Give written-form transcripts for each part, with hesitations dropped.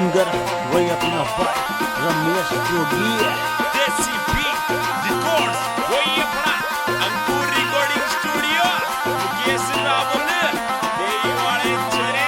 Singer वही अपना भाई रमेश जोगी है। देसी बीट रिकॉर्ड्स वही अपना अंकुर रिकॉर्डिंग स्टूडियो मुकेश रावल देई वाले चरे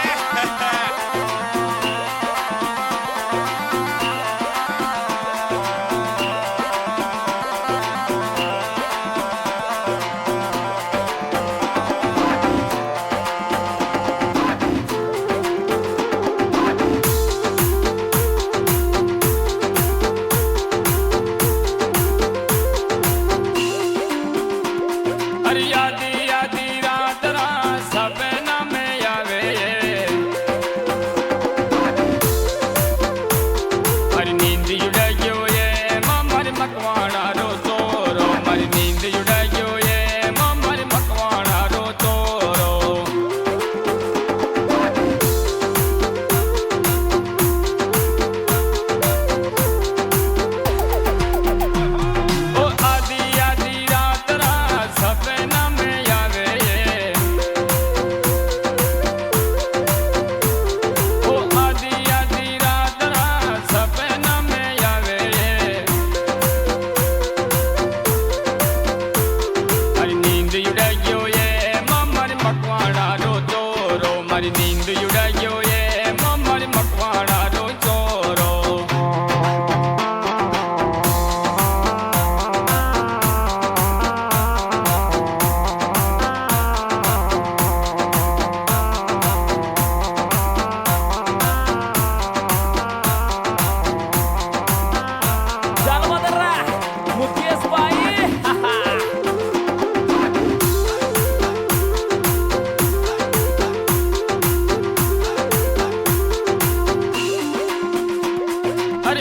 नींद उड़ायो ये ममर मकवाड़ा रो चोरो मुकेश भाई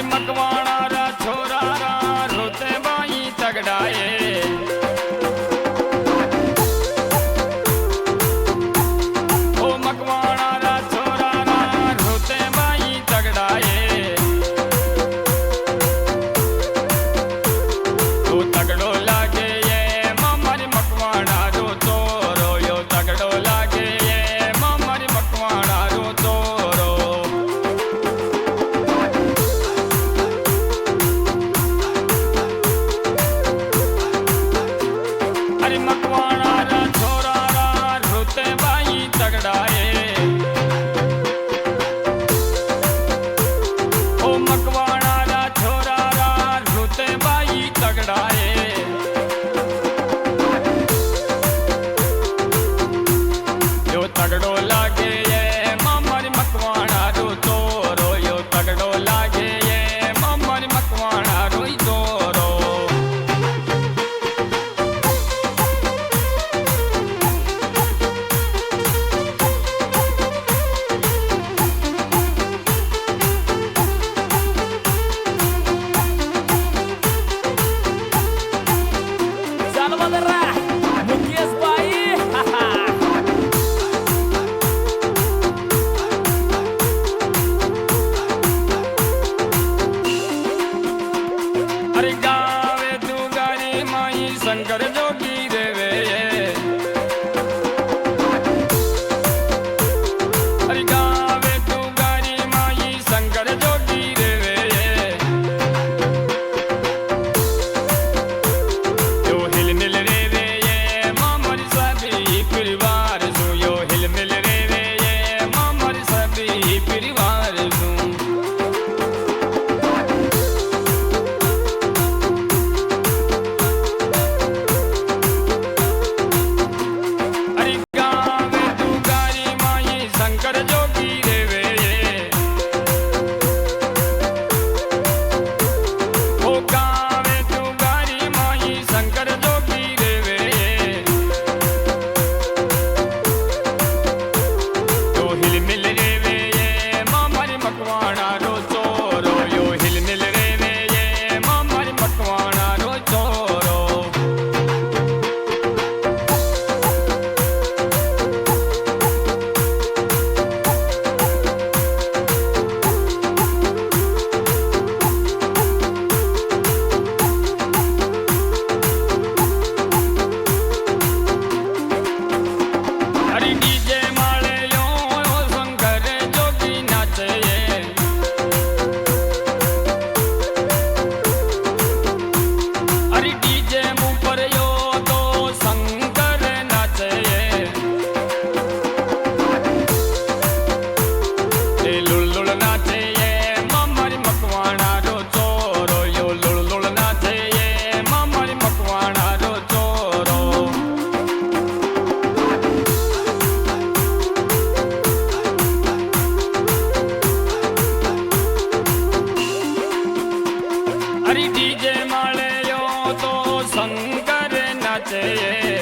मकवाड़ा रा छोरा रा रोते बाई तगड़ाए ओ मकवाड़ा रा छोरा रा रोते बाई तगड़ाए तो तगड़ो लागे ये ममर मकवाड़ा रो चोरो यो तगड़ो लागे ये ममर मकवाड़ा रो चोरो मकवाड़ा रा छोरा रा रोते बाई तगड़ाए ओ मकवाड़ा रा छोरा रा रोते बाई तगड़ाए यो तगड़ो लागे ये ममर मकवाड़ा रो चोरो यो तगड़ो लागे ये ममर मकवाड़ा रो चोरो मुकेश भाई अरे गावे तू गारी माई शंकर जोगी देवे अरे गावे तू गारी माई शंकर जोगी देवे यो हिल मिल रे वे ये ममर सभी परिवार सु यो हिल मिल रे वे ये ममर सभी परिवार सु अरे गावे तू गारी माई शंकर जोगी देवे ओ गावे तू गारी माई शंकर जोगी देवे यो हिल मिल रे वे ये ममर मकवाड़ा रो चोरो यो हिल मिल रे वे ये ममर मकवाड़ा रो चोरो नाचे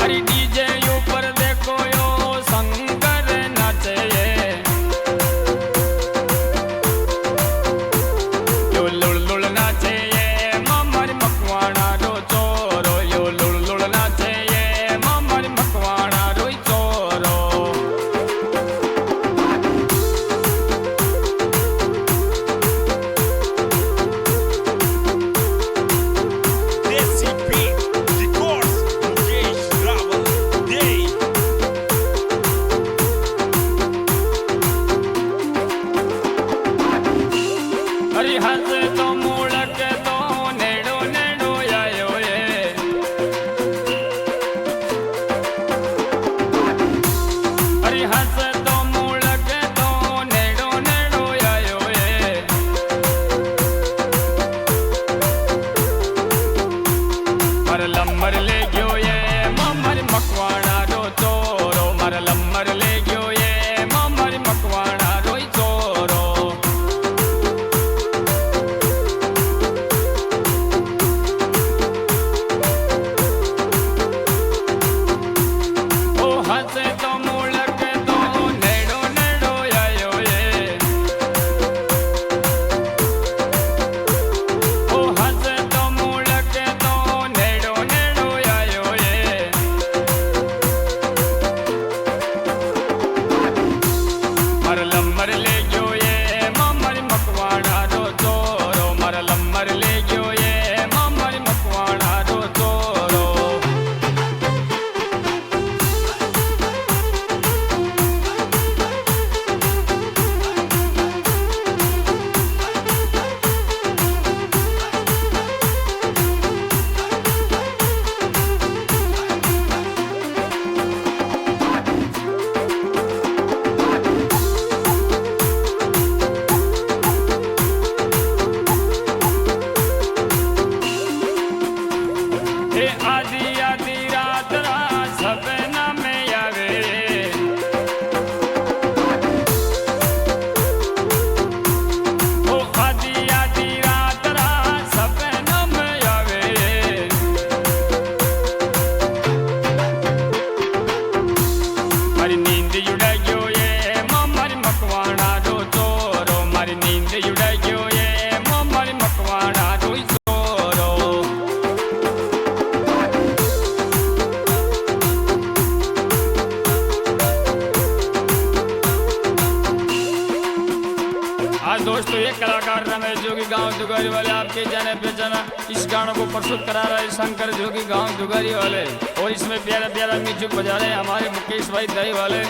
अरे डीजे ऊपर देखो यो शंकर नाचे यो लुड़ लुड़ नाचे ये ममर मकवाणा रो चोरो यो लुड़ लुड़ नाचे ये ममर मकवाणा रो चोरो Desse beat de cores, Mukesh Rawal Day. अरे हंस तो मुड़क तो नेड़ो नेड़ो आयो ये अरे हंस तो मुड़क तो नेड़ो नेड़ो आयो ये मर लम्बर ले गयो ये ममर मकवाणा रो चोरो मर लम्बर ले गयो ये ममर मकवाणा रो चोरो ओ हंसे तो मुड़क तो नेड़ो नेड़ो आयो ये ओ हंसे तो मुड़क तो नेड़ो नेड़ो आयो ये मर लम्बर ले गयो ये ममर मकवाणा रो चोरो मर लम्बर ले गयो ये ममर मकवाणा रो चोरो हे आदि आदि रात रात सपना में आवे ओ आदि आदि रात रात सपना में आवे मारी नींद उड़ा गयो ये ममर मकवाणा रो चोरो मारी नींद उड़ा गयो ये ममर मकवाणा रो चोरो आज दोस्तों ये कलाकार रमेश जोगी गांव दुगारी वाले आपके जाने पहचाना इस गानों को प्रस्तुत करा रहा है शंकर जोगी गांव दुगारी वाले और इसमें प्यारा प्यारा म्यूजिक बजा रहे हैं हमारे मुकेश भाई दही वाले।